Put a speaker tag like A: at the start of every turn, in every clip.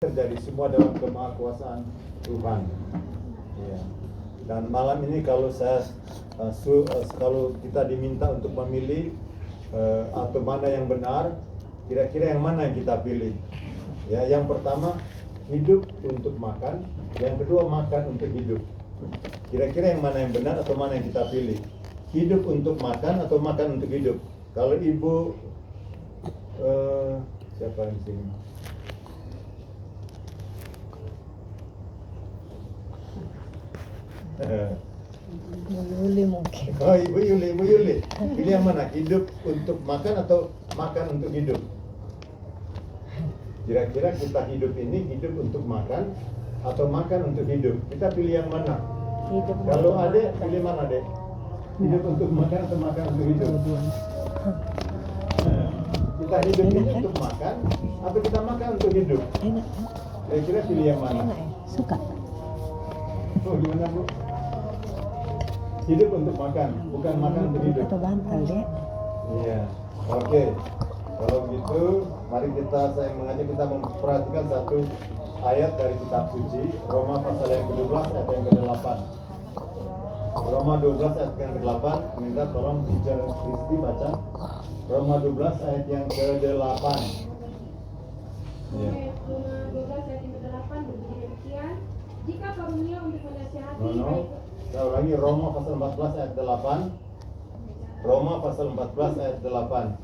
A: terjadi semua dalam kemahakuasaan Tuhan. Ya. Dan malam ini kalau kalau kita diminta untuk memilih atau mana yang benar, kira-kira yang mana yang kita pilih? Ya, yang pertama hidup untuk makan, yang kedua makan untuk hidup. Kira-kira yang mana yang benar atau mana yang kita pilih? Hidup untuk makan atau makan untuk hidup? Kalau ibu siapa yang di sini?
B: Yuli mungkin.
A: Oh, Ibu Yuli. Pilih yang mana? Hidup untuk makan atau makan untuk hidup? Kira-kira kita hidup ini hidup untuk makan atau makan untuk hidup? Kita pilih yang mana?
B: Hidup.
A: Kalau Adek, pilih mana Adek? Hidup untuk makan atau makan untuk hidup? Kita hidup ini untuk makan atau kita makan untuk hidup?
B: Enak.
A: Kira-kira pilih yang mana?
B: Enak ya? Suka.
A: Oh, gimana Bu? Hidup untuk makan, bukan makan untuk hidup.
B: Atau bantal ya?
A: Iya, oke. Kalau gitu, mari saya mengajak kita memperhatikan satu ayat dari kitab suci, Roma pasal yang ke-12 ayat yang ke-8. Roma 12 ayat yang ke-8, minta tolong Teacher Kristi baca. Roma 12 ayat yang ke-8. Iya.
C: Roma 12 ayat yang ke-8 berbunyi demikian. Jika karunia untuk menasihati
A: Saya ulangi, Roma pasal 14 ayat 8. Roma pasal 14 ayat 8.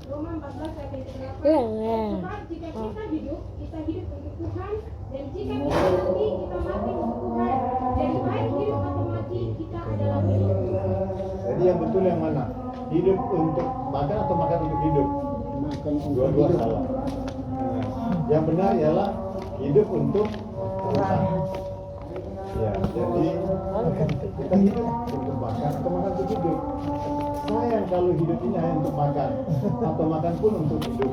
C: Roma 14 ayat yang ke-8.
B: Iya.
C: Sebab jika kita hidup untuk Tuhan, dan jika kita mati untuk Tuhan. Jadi baik hidup atau mati, kita adalah milik Tuhan.
A: Jadi yang betul yang mana? Hidup untuk makan atau makan untuk hidup? Dua-dua salah. Nah, yang benar ialah hidup untuk Tuhan. Ya, jadi kita hidup untuk makan atau makan untuk hidup. Sayang kalau hidup ini hanya untuk makan atau makan pun untuk hidup.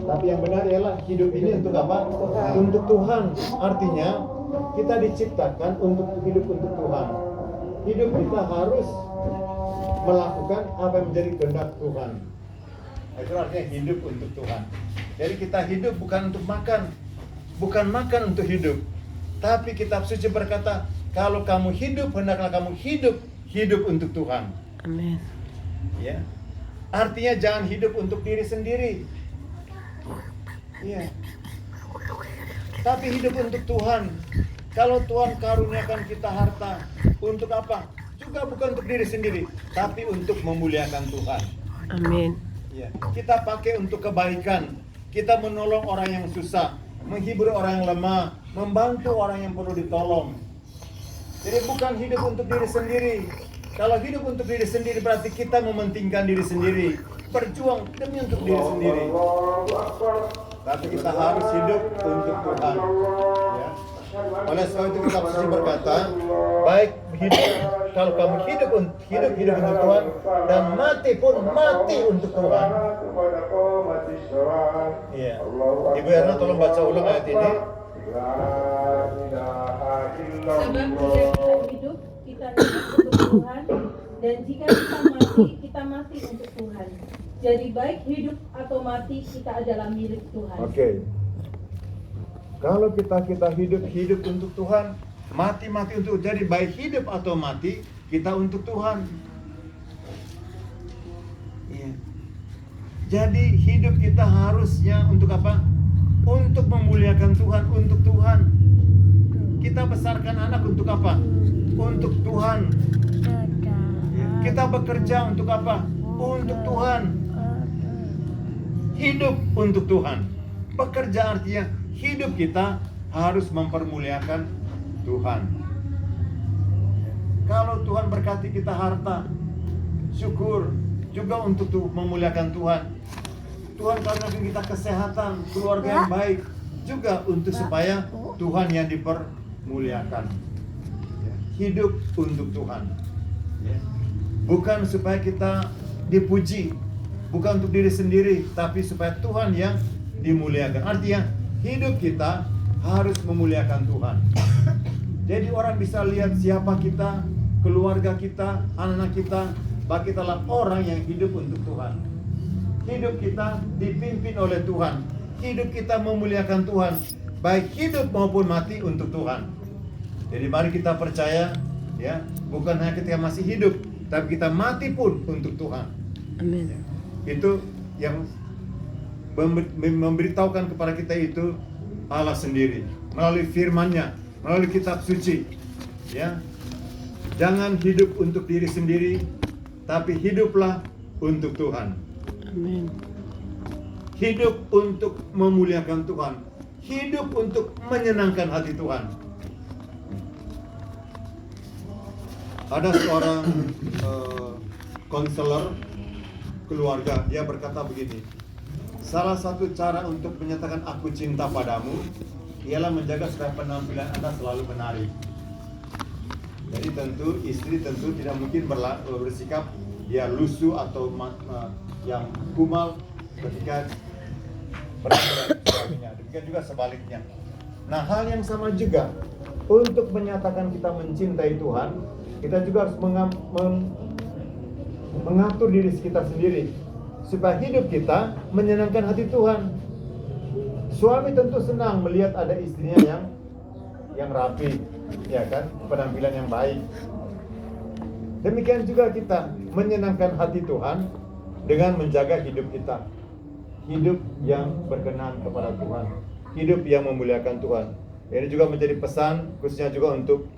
A: Tapi yang benar ialah hidup ini untuk apa? Untuk Tuhan. Artinya kita diciptakan untuk hidup untuk Tuhan. Hidup kita harus melakukan apa yang menjadi kehendak Tuhan. Itu artinya hidup untuk Tuhan. Jadi kita hidup bukan untuk makan, bukan makan untuk hidup. Tapi kitab suci berkata, kalau kamu hidup, hendaklah kamu hidup untuk Tuhan.
B: Amin.
A: Ya. Artinya jangan hidup untuk diri sendiri. Ya. Tapi hidup untuk Tuhan. Kalau Tuhan karuniakan kita harta, untuk apa? Juga bukan untuk diri sendiri, tapi untuk memuliakan Tuhan.
B: Amin.
A: Ya. Kita pakai untuk kebaikan. Kita menolong orang yang susah, menghibur orang yang lemah, membantu orang yang perlu ditolong. Jadi bukan hidup untuk diri sendiri. Kalau hidup untuk diri sendiri berarti kita mementingkan diri sendiri, berjuang demi untuk diri sendiri. Tapi kita harus hidup untuk Tuhan. Ya. Oleh sebab itu kitab suci berkata, baik hidup kalau kamu hidup untuk Tuhan, dan mati pun mati untuk Tuhan. Iya. Ibu Erna tolong baca ulang ayat ini.
C: Sebab jika kita hidup untuk Tuhan, dan jika kita mati untuk Tuhan. Jadi baik hidup atau mati, kita adalah milik Tuhan.
A: Oke. Kalau kita hidup untuk Tuhan, mati untuk, jadi baik hidup atau mati, kita untuk Tuhan. Iya. Jadi hidup kita harusnya untuk apa? Untuk memuliakan Tuhan, untuk Tuhan. Kita besarkan anak untuk apa? Untuk Tuhan. Kita bekerja untuk apa? Untuk Tuhan. Hidup untuk Tuhan. Bekerja artinya hidup kita harus mempermuliakan Tuhan. Kalau Tuhan berkati kita harta, syukur juga untuk memuliakan Tuhan. Tuhan karuniakan kita kesehatan, keluarga yang baik, juga untuk supaya Tuhan yang dipermuliakan. Hidup untuk Tuhan. Bukan supaya kita dipuji, bukan untuk diri sendiri, tapi supaya Tuhan yang dimuliakan. Artinya hidup kita harus memuliakan Tuhan. Jadi orang bisa lihat siapa kita, keluarga kita, anak-anak kita, bahwa kita adalah orang yang hidup untuk Tuhan. Hidup kita dipimpin oleh Tuhan. hidup kita memuliakan Tuhan, baik hidup maupun mati untuk Tuhan. Jadi mari kita percaya, ya, bukan hanya ketika masih hidup, tapi kita mati pun untuk Tuhan.
B: Amin.
A: Itu yang memberitahukan kepada kita itu Allah sendiri melalui firman-Nya, melalui kitab suci. Ya, jangan hidup untuk diri sendiri, tapi hiduplah untuk Tuhan.
B: Amin.
A: Hidup untuk memuliakan Tuhan, hidup untuk menyenangkan hati Tuhan. Ada seorang konselor keluarga, dia berkata begini, salah satu cara untuk menyatakan aku cinta padamu ialah menjaga supaya penampilan Anda selalu menarik. Jadi tentu istri tidak mungkin bersikap dia lusuh atau yang kumal ketika berada di suaminya. Demikian juga sebaliknya. Nah, hal yang sama juga untuk menyatakan kita mencintai Tuhan, kita juga harus mengatur diri kita sendiri supaya hidup kita menyenangkan hati Tuhan. Suami tentu senang melihat ada istrinya yang rapi, ya kan, penampilan yang baik. Demikian juga kita menyenangkan hati Tuhan dengan menjaga hidup kita, hidup yang berkenan kepada Tuhan, hidup yang memuliakan Tuhan. Ini juga menjadi pesan khususnya juga untuk